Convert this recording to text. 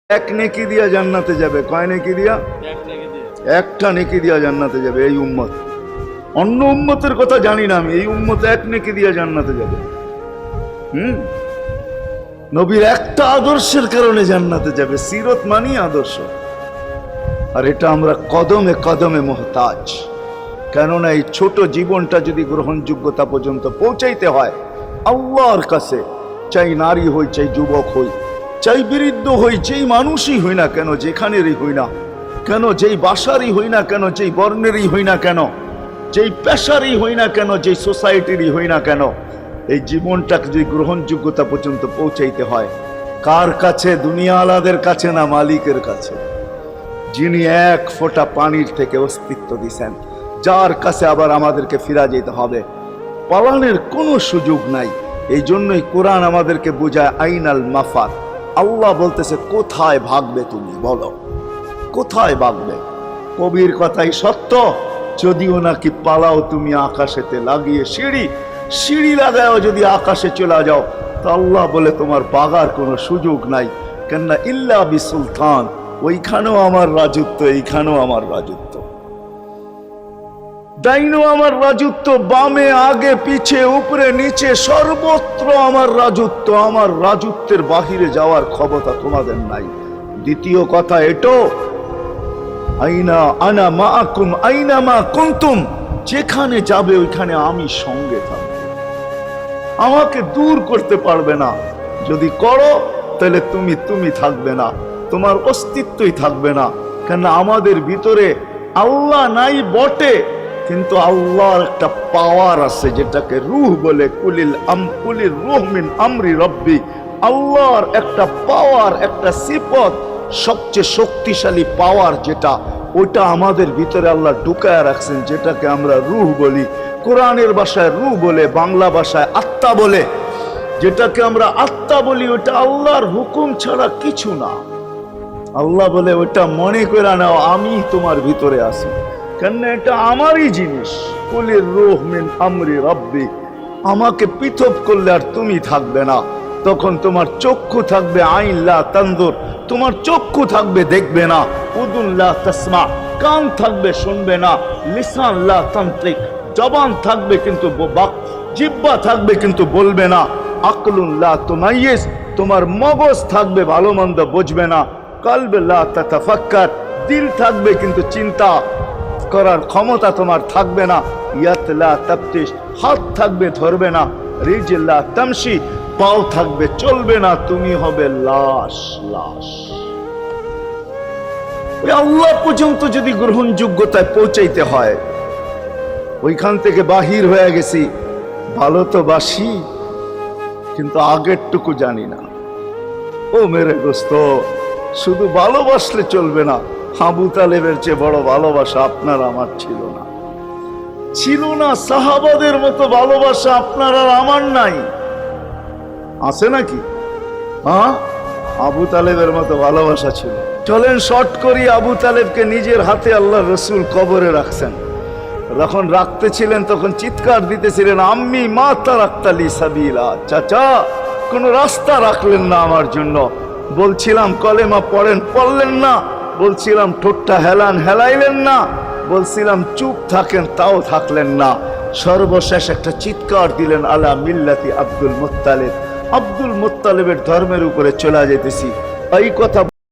এক নেকি দিয়া জান্নাতে যাবে। কয় নেকি দিয়া? একটা নেকি দিয়া জান্নাতে যাবে এই উম্মত। অন্য উম্মতের কথা জানি না আমি, এই উম্মত এক নেকি দিয়া জান্নাতে যাবে। নবীর একটা আদর্শের কারণে জান্নাতে যাবে। সিরত মানি আদর্শ, আর এটা আমরা কদমে কদমে মুহতাজ। কেননা এই ছোট জীবনটা যদি গ্রহণযোগ্যতা পর্যন্ত পৌঁছাইতে হয় আল্লাহর কাছে, চাই নারী হই, চাই যুবক হই, চাই বৃদ্ধ হই, যেই মানুষই হই না কেন, যেখানেরই হই না কেন, যেই বাসারই হই না কেন, যেই বর্ণেরই হই না কেন, যেই পেশারই হই না কেন, যেই সোসাইটিরই হই না কেন, এই জীবনটাকে যদি গ্রহণযোগ্যতা পর্যন্ত পৌঁছাইতে হয় কার কাছে? দুনিয়া আলাদের কাছে না, মালিকের কাছে, যিনি এক ফোঁটা পানির থেকে অস্তিত্ব দিছেন, যার কাছে আবার আমাদেরকে ফিরা যেতে হবে। পালানোর কোনো সুযোগ নাই। এই জন্যই কোরআন আমাদেরকে বোঝায় আইনাল মাফার। আল্লাহ বলতেছে কোথায় ভাগবে তুমি, বলো কোথায় ভাগবে? কবির কথাই সত্য, যদিও নাকি পালাও তুমি আকাশেতে লাগিয়ে সিঁড়ি, সিঁড়ি লাগাও যদি আকাশে চলে যাও, তো আল্লাহ বলে তোমার বাগার কোনো সুযোগ নাই। কেননা ইল্লা বি সুলতান, ওইখানেও আমার রাজত্ব, এইখানেও আমার রাজত্ব, ডাইনো আমার রাজত্ব, বামে আগে পিছে উপরে নিচে সর্বত্র আমার রাজত্ব। আমার রাজত্বের বাহিরে যাওয়ার ক্ষমতা তোমাদের নাই। দ্বিতীয় কথা এটো, আইনা আনা মাআকুম আইনা মা কুনতুম, যেখানে যাবে ওইখানে আমি সঙ্গে থাকব, আমাকে দূর করতে পারবে না। যদি করো তাহলে তুমি থাকবে না, তোমার অস্তিত্বই থাকবে না। কেন আমাদের ভিতরে আল্লাহ নাই বটে, কিন্তু আল্লাহর একটা পাওয়ার আছে যেটাকে রূহ বলে। কুলির রূহ মিন আমরি রব্বি, আল্লাহর একটা পাওয়ার, একটা সিফত, সবচেয়ে শক্তিশালী পাওয়ার যেটা, ওটা আমাদের ভিতরে আল্লাহ ঢুকায় রাখছেন, যেটাকে আমরা রূহ বলি। কোরআনের ভাষায় রূহ বলে, বাংলা ভাষায় আত্মা বলে। যেটাকে আমরা আত্মা বলি ওটা আল্লাহর হুকুম ছাড়া কিছু না। আল্লাহ বলে ওটা মনে করে নাও আমি তোমার ভিতরে আছি, কেন এটা আমারই জিনিস। কুলির রূহ মিন আমরি রব্বি, আমাকে পৃথক করলে আর তুমি থাকবে না। তখন তোমার চক্ষু থাকবে আইন লা তানজুর, তোমার চক্ষু থাকবে দেখবে না। উদুন লা তাসমা, কান থাকবে শুনবে না। লিসান লা তানতিক, জবান থাকবে কিন্তু জিহ্বা থাকবে কিন্তু বলবে না। আকলুন লা তুমাইয়িজ, তোমার মগজ থাকবে ভালো মন্দ বুঝবে না। কলব লা তাতাফাক্কার, দিল থাকবে কিন্তু চিন্তা করার ক্ষমতা তোমার থাকবে না। ইয়াত লা তাফতিশ, হাত থাকবে ধরবে না। রিজল লা তামশি, পাও থাকবে চলবে না। তুমি হবে লাশ। লাশ। ওই আল্লাহ পর্যন্ত যদি গ্রহণযোগ্যতায় পৌঁছাইতে হয়, ওইখান থেকে বাহির হয়ে গেছি, ভালো তো বাসি কিন্তু আগেরটুকু জানি না। ও মেরে দোস্ত, শুধু ভালোবাসলে চলবে না। আবু তালেবের চেয়ে বড় ভালোবাসা আপনার আমার ছিল না, ছিল না। সাহাবাদের মতো ভালোবাসা আপনার আর আমার নাই, আছে নাকি? হ্যাঁ, আবু তালেবের মতো ভালোবাসা ছিল। চলেন শর্ট করি। আবু তালেবকে নিজের হাতে আল্লাহ রসুল কবরে রাখছেন। যখন রাখতেছিলেন তখন চিৎকার দিতেছিলেন, আম্মি মা তারাক্তালি সাবিলা, চাচা কোন রাস্তা রাখলেন না আমার জন্য। বলছিলাম কলেমা পড়েন, পড়লেন না। বলছিলাম ঠোঁটটা হেলান, হেলাইলেন না। বলছিলাম চুপ থাকেন, তাও থাকলেন না। সর্বশেষ একটা চিৎকার দিলেন, আলা মিল্লাতি আব্দুল মুত্তালিব, আব্দুল মুত্তালিবের ধর্মের উপরে চলে যেতেছি। এই কথা